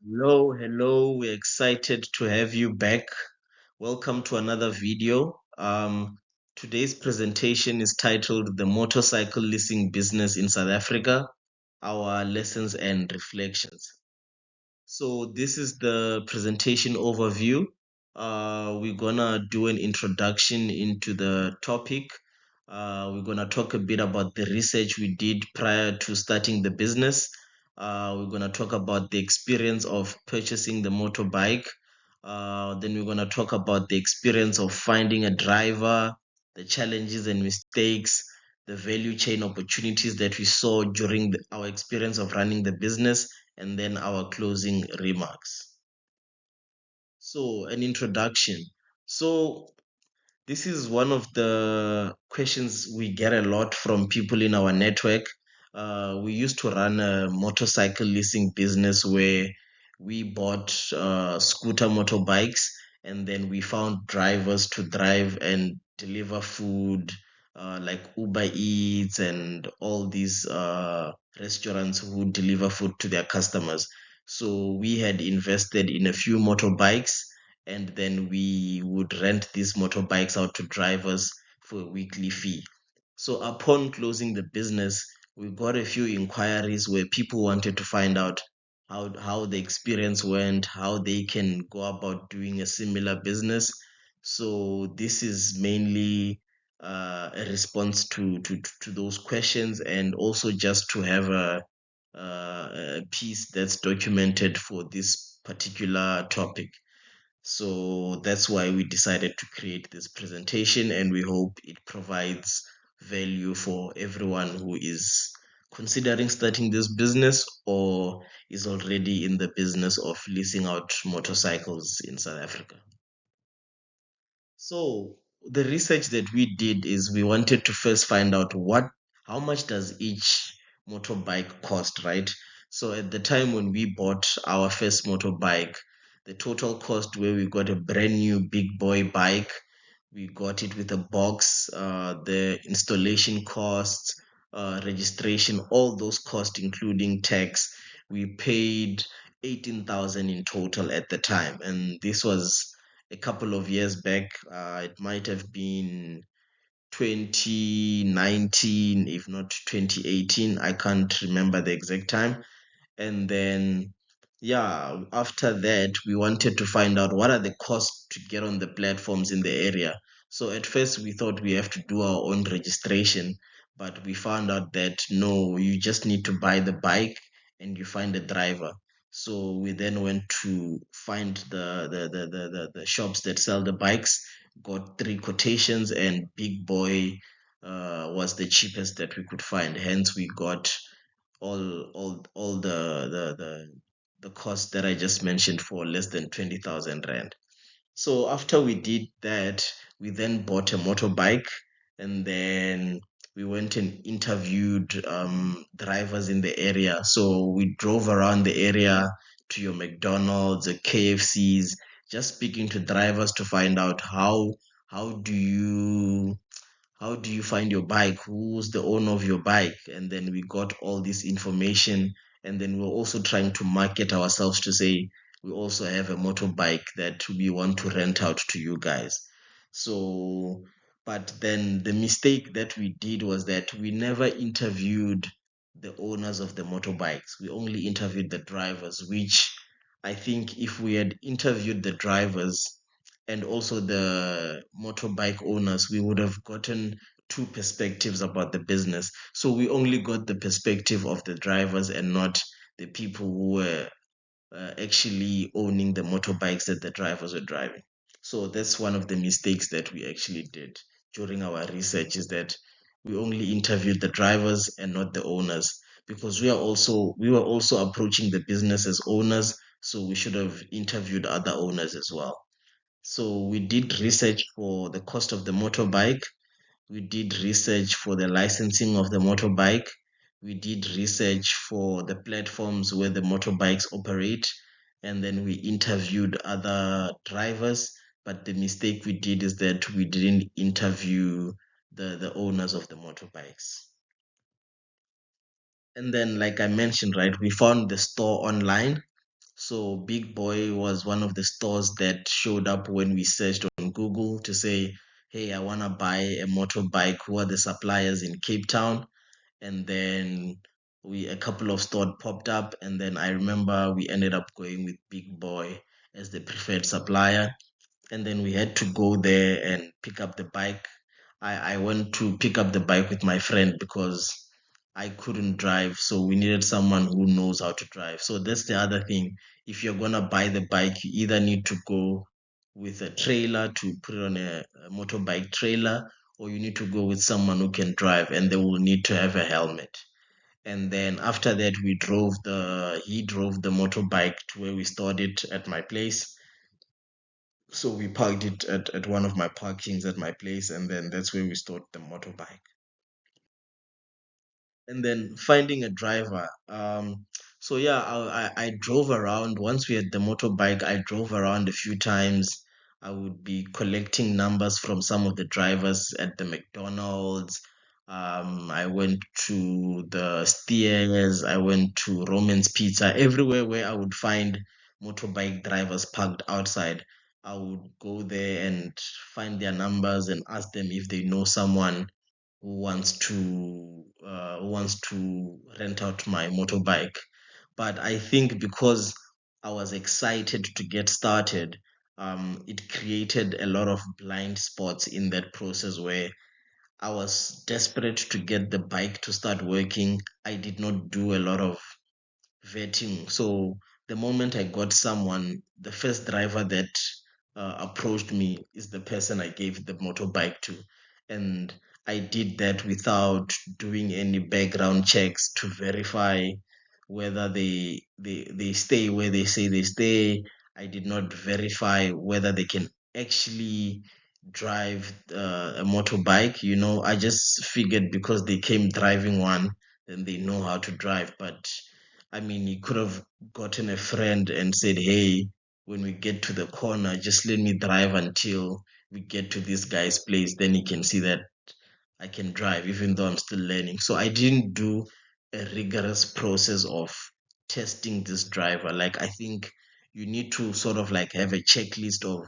Hello, hello. We're excited to have you back. Welcome to another video. Today's presentation is titled The Motorcycle Leasing Business in South Africa, Our Lessons and Reflections. So this is the presentation overview. We're gonna do an introduction into the topic. We're gonna talk a bit about the research we did prior to starting the business. We're gonna talk about the experience of purchasing the motorbike. Then we're gonna talk about the experience of finding a driver, the challenges and mistakes, the value chain opportunities that we saw during our experience of running the business, and then our closing remarks. So, an introduction. So, this is one of the questions we get a lot from people in our network. We used to run a motorcycle leasing business where we bought scooter motorbikes, and then we found drivers to drive and deliver food, like Uber Eats and all these restaurants who deliver food to their customers. So we had invested in a few motorbikes, and then we would rent these motorbikes out to drivers for a weekly fee. So upon closing the business, we got a few inquiries where people wanted to find out how the experience went, how they can go about doing a similar business. So this is mainly a response to those questions, and also just to have a piece that's documented for this particular topic. So that's why we decided to create this presentation, and we hope it provides value for everyone who is considering starting this business or is already in the business of leasing out motorcycles in South Africa. So the research that we did is we wanted to first find out how much does each motorbike cost, right? So at the time when we bought our first motorbike, the total cost where we got a brand new big boy bike, we got it with a box, the installation costs, registration, all those costs, including tax, we paid 18,000 in total at the time. And this was a couple of years back. It might have been 2019, if not 2018. I can't remember the exact time. And then, yeah, after that, we wanted to find out what are the costs to get on the platforms in the area. So at first, we thought we have to do our own registration, but we found out that no, you just need to buy the bike and you find a driver. So we then went to find the shops that sell the bikes, got three quotations, and Big Boy was the cheapest that we could find. Hence, we got all the cost that I just mentioned for less than 20,000 rand. So after we did that, we then bought a motorbike, and then we went and interviewed drivers in the area. So we drove around the area to your McDonald's, the KFCs, just speaking to drivers to find out how do you how do you find your bike? Who's the owner of your bike? And then we got all this information. And then we're also trying to market ourselves to say we also have a motorbike that we want to rent out to you guys. So, but then the mistake that we did was that we never interviewed the owners of the motorbikes. We only interviewed the drivers, which I think if we had interviewed the drivers and also the motorbike owners, we would have gotten two perspectives about the business. So we only got the perspective of the drivers and not the people who were actually owning the motorbikes that the drivers were driving. So that's one of the mistakes that we actually did during our research, is that we only interviewed the drivers and not the owners, because we were also approaching the business as owners, so we should have interviewed other owners as well. So we did research for the cost of the motorbike. We did research for the licensing of the motorbike. We did research for the platforms where the motorbikes operate. And then we interviewed other drivers. But the mistake we did is that we didn't interview the owners of the motorbikes. And then, like I mentioned, right, we found the store online. So Big Boy was one of the stores that showed up when we searched on Google to say, hey, I want to buy a motorbike. Who are the suppliers in Cape Town? And then a couple of stores popped up, and then I remember we ended up going with Big Boy as the preferred supplier. And then we had to go there and pick up the bike. I went to pick up the bike with my friend because I couldn't drive, so we needed someone who knows how to drive. So that's the other thing. If you're gonna buy the bike, you either need to go with a trailer to put it on a motorbike trailer, or you need to go with someone who can drive, and they will need to have a helmet. And then after that, he drove the motorbike to where we stored it at my place. So we parked it at one of my parkings at my place, and then that's where we stored the motorbike. And then finding a driver. So yeah, I drove around. Once we had the motorbike, I drove around a few times. I would be collecting numbers from some of the drivers at the McDonald's. I went to the Steers. I went to Roman's Pizza. Everywhere where I would find motorbike drivers parked outside, I would go there and find their numbers and ask them if they know someone who wants to rent out my motorbike. But I think because I was excited to get started, it created a lot of blind spots in that process where I was desperate to get the bike to start working. I did not do a lot of vetting. So the moment I got someone, the first driver that approached me is the person I gave the motorbike to. And I did that without doing any background checks to verify whether they stay where they say they stay. I did not verify whether they can actually drive a motorbike. I just figured because they came driving one, then they know how to drive. But I mean, you could have gotten a friend and said, hey, when we get to the corner, just let me drive until we get to this guy's place. Then he can see that I can drive, even though I'm still learning. So I didn't do a rigorous process of testing this driver. Like, I think you need to sort of like have a checklist of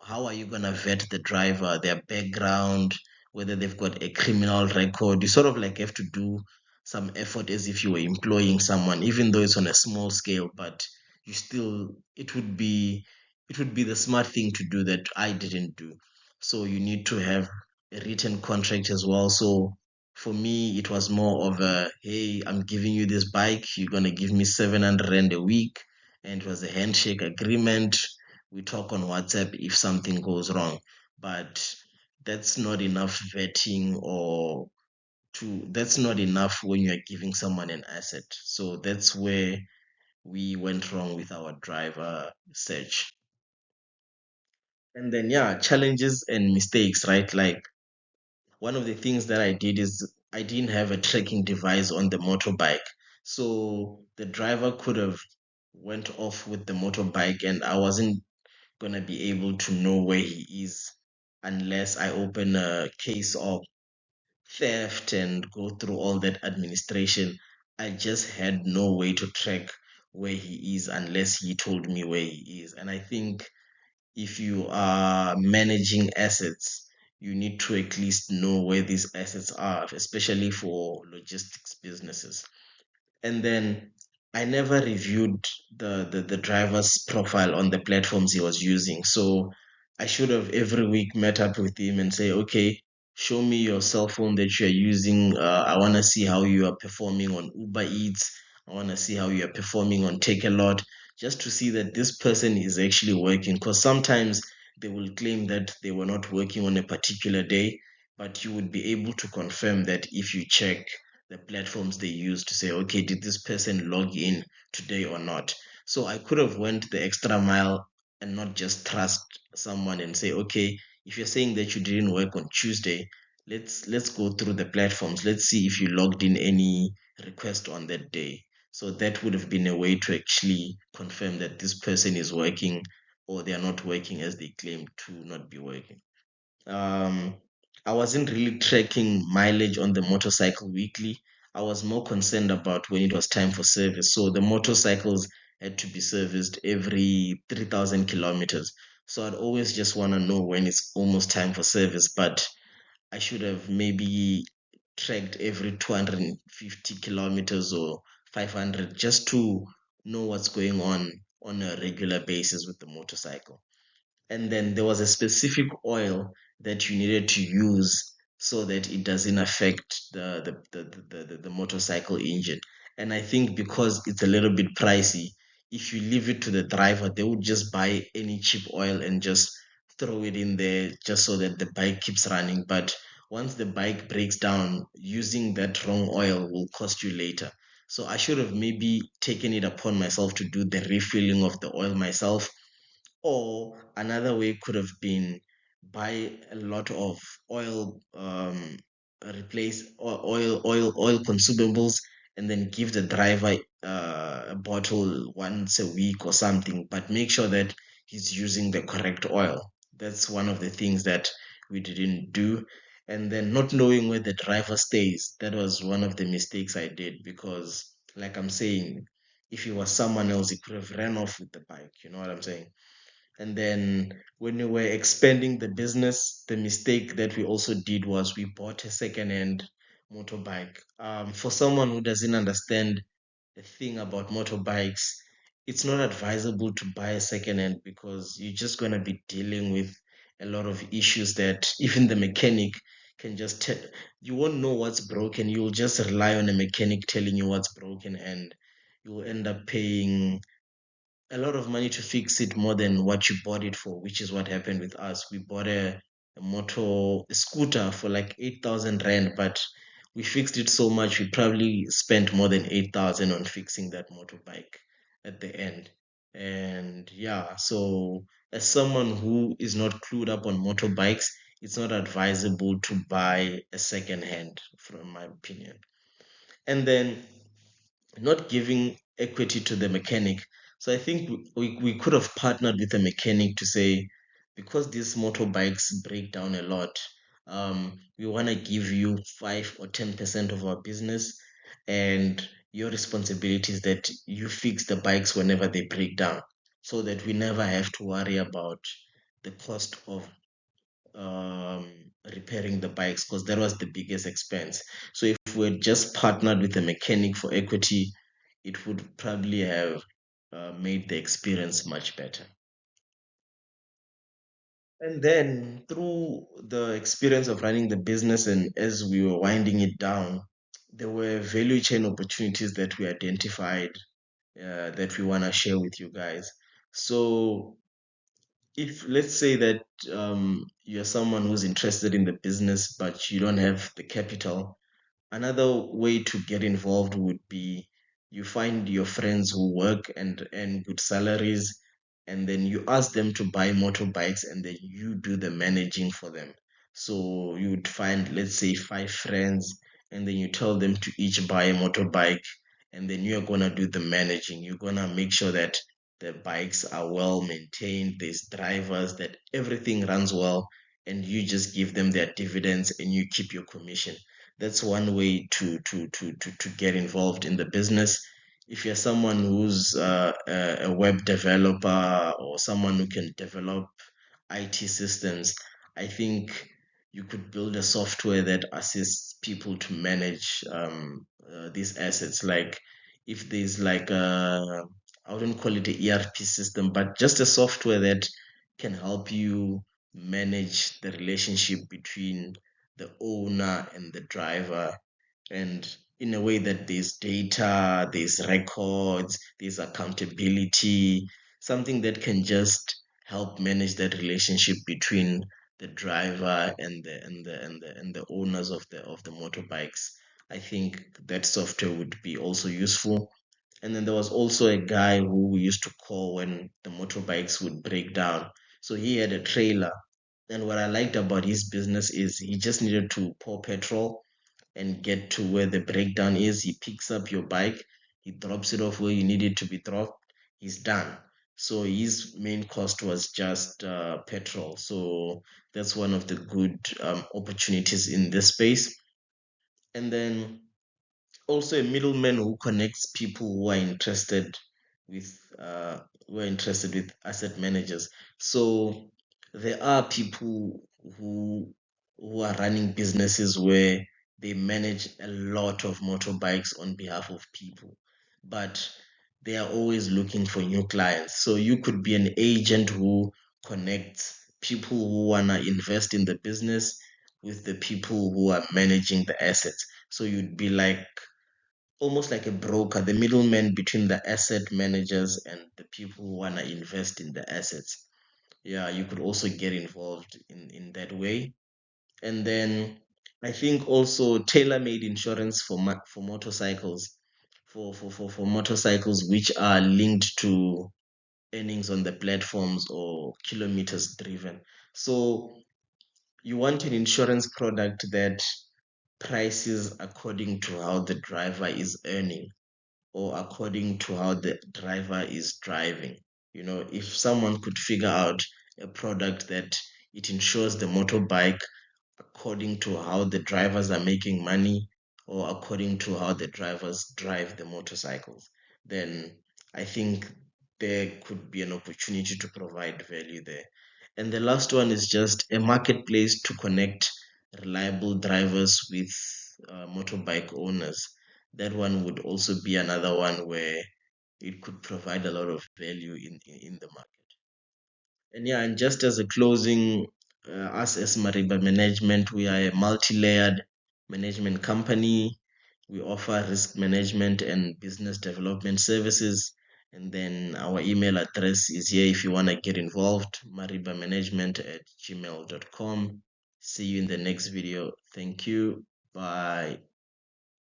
how are you going to vet the driver, their background, whether they've got a criminal record. You sort of like have to do some effort as if you were employing someone, even though it's on a small scale, but you still, it would be the smart thing to do that I didn't do. So you need to have a written contract as well. So for me, it was more of a, hey, I'm giving you this bike, you're going to give me 700 Rand a week. And it was a handshake agreement. We talk on WhatsApp if something goes wrong, but that's not enough vetting that's not enough when you are giving someone an asset. So that's where we went wrong with our driver search. And then, yeah, challenges and mistakes, right? Like one of the things that I did is I didn't have a tracking device on the motorbike. So the driver could have went off with the motorbike and I wasn't gonna be able to know where he is unless I open a case of theft and go through all that administration. I just had no way to track where he is unless he told me where he is. And I think if you are managing assets, you need to at least know where these assets are, especially for logistics businesses. And then I never reviewed the driver's profile on the platforms he was using. So I should have every week met up with him and say, okay, show me your cell phone that you're using. I want to see how you are performing on Uber Eats. I want to see how you are performing on Take a Lot, just to see that this person is actually working. Because sometimes they will claim that they were not working on a particular day, but you would be able to confirm that if you check the platforms they use to say, okay, did this person log in today or not? So I could have went the extra mile and not just trust someone and say, okay, if you're saying that you didn't work on Tuesday, let's go through the platforms. Let's see if you logged in any request on that day. So that would have been a way to actually confirm that this person is working or they are not working as they claim to not be working. Um, I wasn't really tracking mileage on the motorcycle weekly. I was more concerned about when it was time for service. So the motorcycles had to be serviced every 3,000 kilometers. So I'd always just want to know when it's almost time for service, but I should have maybe tracked every 250 kilometers or 500 just to know what's going on a regular basis with the motorcycle. And then there was a specific oil that you needed to use so that it doesn't affect the motorcycle engine. And I think because it's a little bit pricey, if you leave it to the driver, they would just buy any cheap oil and just throw it in there just so that the bike keeps running. But once the bike breaks down, using that wrong oil will cost you later. So I should have maybe taken it upon myself to do the refilling of the oil myself, or another way could have been buy a lot of oil, replace oil consumables, and then give the driver a bottle once a week or something, but make sure that he's using the correct oil. That's one of the things that we didn't do. And then not knowing where the driver stays, that was one of the mistakes I did, because like I'm saying, if he was someone else, he could have ran off with the bike. You know what I'm saying? And then when we were expanding the business, the mistake that we also did was we bought a second-hand motorbike. For someone who doesn't understand the thing about motorbikes, it's not advisable to buy a second-hand because you're just gonna be dealing with a lot of issues that even the mechanic can just tell. You won't know what's broken. You'll just rely on a mechanic telling you what's broken, and you'll end up paying a lot of money to fix it more than what you bought it for, which is what happened with us. We bought a scooter for like 8,000 rand, but we fixed it so much, we probably spent more than 8,000 on fixing that motorbike at the end. And yeah, so as someone who is not clued up on motorbikes, it's not advisable to buy a second hand, from my opinion. And then not giving equity to the mechanic. So I think we could have partnered with a mechanic to say, because these motorbikes break down a lot, we want to give you 5 or 10% of our business, and your responsibility is that you fix the bikes whenever they break down, so that we never have to worry about the cost of um, repairing the bikes, because that was the biggest expense. So if we had just partnered with a mechanic for equity, it would probably have made the experience much better. And then through the experience of running the business and as we were winding it down, there were value chain opportunities that we identified, that we want to share with you guys. So if let's say that you're someone who's interested in the business but you don't have the capital, another way to get involved would be you find your friends who work and earn good salaries, and then you ask them to buy motorbikes, and then you do the managing for them. So you would find, let's say, 5 friends, and then you tell them to each buy a motorbike, and then you're gonna do the managing. You're gonna make sure that the bikes are well maintained, there's drivers, that everything runs well, and you just give them their dividends and you keep your commission. That's one way to get involved in the business. If you're someone who's a web developer or someone who can develop IT systems, I think you could build a software that assists people to manage these assets. Like if there's like I wouldn't call it a ERP system, but just a software that can help you manage the relationship between the owner and the driver, and in a way that there's data, there's records, there's accountability, something that can just help manage that relationship between the driver and the owners of the motorbikes. I think that software would be also useful. And then there was also a guy who we used to call when the motorbikes would break down. So he had a trailer. And what I liked about his business is he just needed to pour petrol and get to where the breakdown is. He picks up your bike, he drops it off where you need it to be dropped, he's done. So his main cost was just petrol. So that's one of the good opportunities in this space. And then also a middleman who connects people who are interested with who are interested with asset managers. So there are people who who are running businesses where they manage a lot of motorbikes on behalf of people, but they are always looking for new clients. So you could be an agent who connects people who wanna invest in the business with the people who are managing the assets. So you'd be like almost like a broker, the middleman between the asset managers and the people who want to invest in the assets. Yeah, you could also get involved in that way. And then I think also tailor-made insurance for for motorcycles, for motorcycles which are linked to earnings on the platforms or kilometers driven. So you want an insurance product that prices according to how the driver is earning or according to how the driver is driving. You know, if someone could figure out a product that it insures the motorbike according to how the drivers are making money or according to how the drivers drive the motorcycles, then I think there could be an opportunity to provide value there. And the last one is just a marketplace to connect reliable drivers with motorbike owners. That one would also be another one where it could provide a lot of value in the market. And yeah, and just as a closing, us as Mariba Management, we are a multi-layered management company. We offer risk management and business development services. And then our email address is here if you want to get involved, maribamanagement@gmail.com. See you in the next video. Thank you. Bye.